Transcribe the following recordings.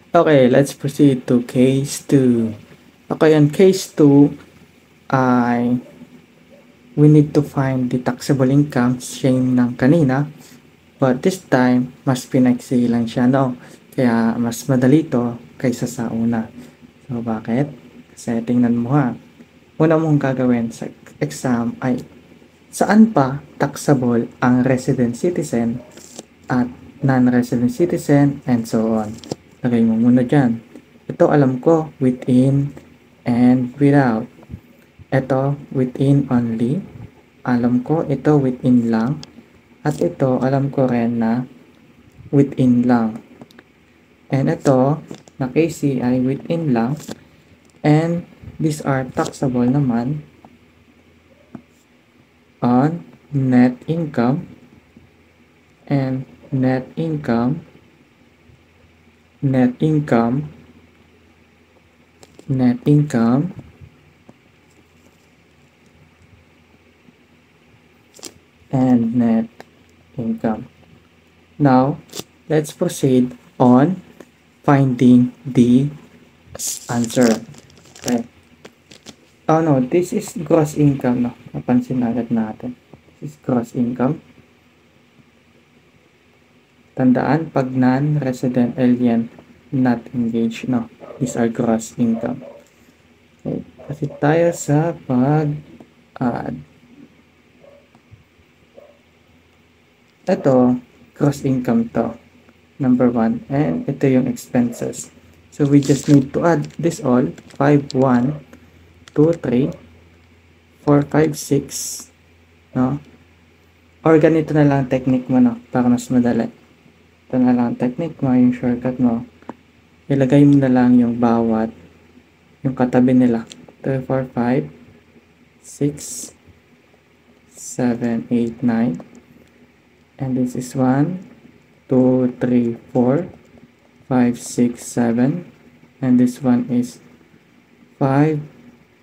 Okay, let's proceed to case 2. Okay, on case 2 ay we need to find the taxable income same ng kanina, but this time mas pinaiksi lang siya, no? Kaya mas madali to kaysa sa una. So bakit? Kasi tingnan mo ha. Una mong gagawin sa exam ay saan pa taxable ang resident citizen at non-resident citizen and so on. Lagay mo muna dyan. Ito alam ko within and without. Ito within only. Alam ko ito within lang. At ito alam ko rin na within lang. And ito na KC ay within lang. And these are taxable naman on net income and net income, net income, net income, and net income. Now, let's proceed on finding the answer. Okay. Oh no, this is gross income, no? Napansin agad natin. This is gross income. Tandaan, pag non-resident alien not engaged, no? These are gross income. Okay. Kasi tayo sa pag-add. Ito, gross income to. Number 1. And ito yung expenses. So, we just need to add this all. 5, 1, 2, 3, 4, 5, 6. No? Or ganito na lang technique mo, no? Para mas madali. Ito na lang technique mo, yung shortcut mo. Ilagay mo na lang yung bawat, yung katabi nila. 2, 4, 5, 6, 7, 8, 9. And this is 1, 2, 3, 4, 5, 6, 7. And this one is 5,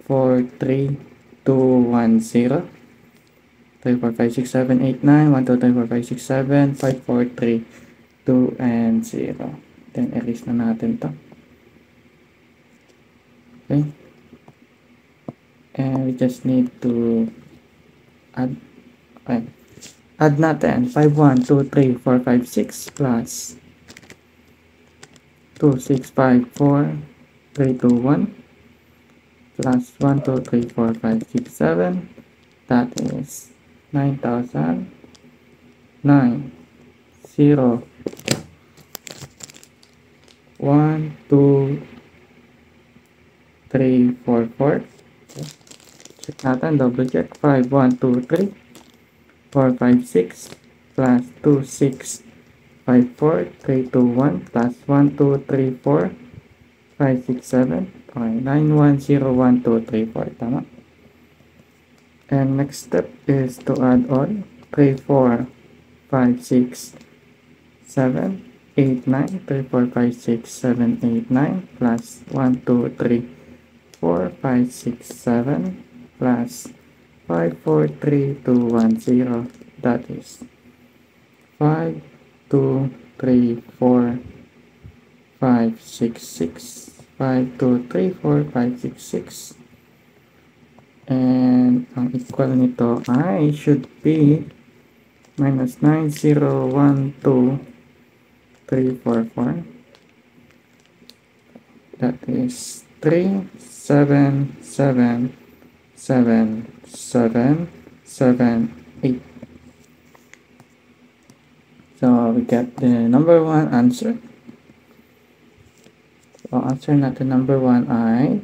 4, 3, 2, 1, 0. 3, 4, 5, 6, 7, 8, 9. 1, 2, 3, 4, 5, 6, 7. 5, 4, 3, 2, and 0. Then erase na natin to. Okay. And we just need to add. Okay. Add natin 5, 1, 2, 3, 4, 5, 6 plus 2, 6, 5, 4, 3, 2, 1 plus 1, 2, 3, 4, 5, 6, 7. That is 9,000, 9, 0, 1, 2, 3, 4, 4. Check natin, double check. 5, 1, 2, 3, 4, 5, 6 plus 2, 6, 5, 4, 3, 2, 1 plus 1, 2, 3, 4, 5, 6, 7. Okay, 9, 1, 0, 1, 2, 3, 4. Tama. And next step is to add all 3, 4, 5, 6, 7, 8, 9. 3, 4, 5, 6, 7, 8, 9 plus 1, 2, 3, 4, 5, 6, 7 plus 5, 4, 3, 2, 1, 0. That is 5, 2, 3, 4, 5, 6, 6. 5, 2, 3, 4, 5, 6, 6. And ang equal nito ay should be minus 9, 0, 1, 2, 3, 4, 4. That is 3, 7, 7, 7, 7, 7, 8. So we get the number 1 answer. So answer natin number 1 ay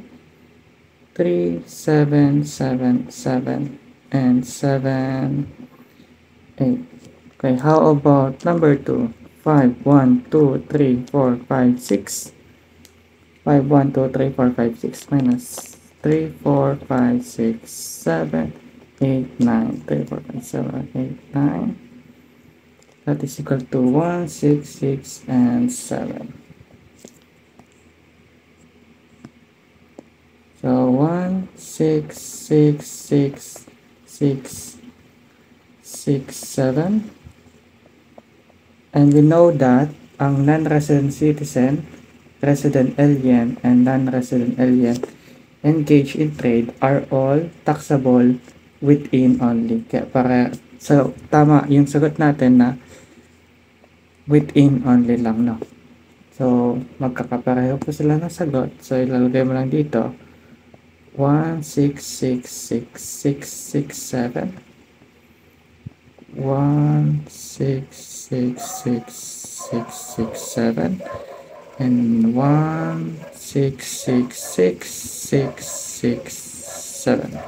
3, 7, 7, 7, and 7, 8. Okay, how about number 2? 5, 1, 2, 3, 4, 5, 6. 5, 1, 2, 3, 4, 5, 6 minus 3, 4, 5, 6, 7, 8, 9. 3, 4, 5, 7, 8, 9. That is equal to 1, 6, 6, and 7. So 1, 6, 6, 6, 6, 6, 7. And we know that ang non-resident citizen resident alien and non-resident alien engaged in trade are all taxable within only. Kaya para so tama yung sagot natin na within only lang, no? So magkakapareho po sila ng sagot. So ilalagay mo lang dito 1 6 6 6 6 6 7 1 6 6 6 6 6 7 and 1 6 6 6 6 6 7.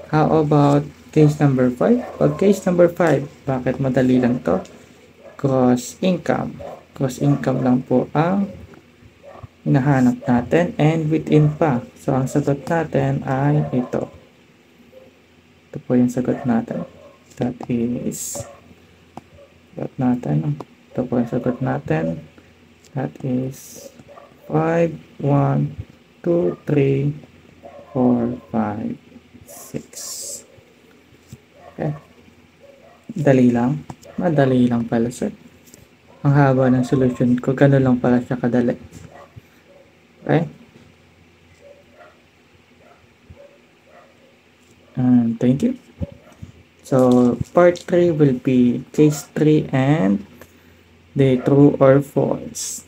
How about case number 5? Pag case number 5, bakit madali lang to? Gross income. Gross income lang po ang hinahanap natin and within pa. So ang sagot natin ay ito. Ito po yung sagot natin. That is sagot natin. Ito po yung sagot natin. That is 5, 1, 2, 3, 4, 5, 6. Okay. Dali lang. Madali lang pala, sir. Ang haba ng solution ko. Gano'n lang pala siya kadali. Okay. And thank you. So, part 3 will be case 3 and the true or false.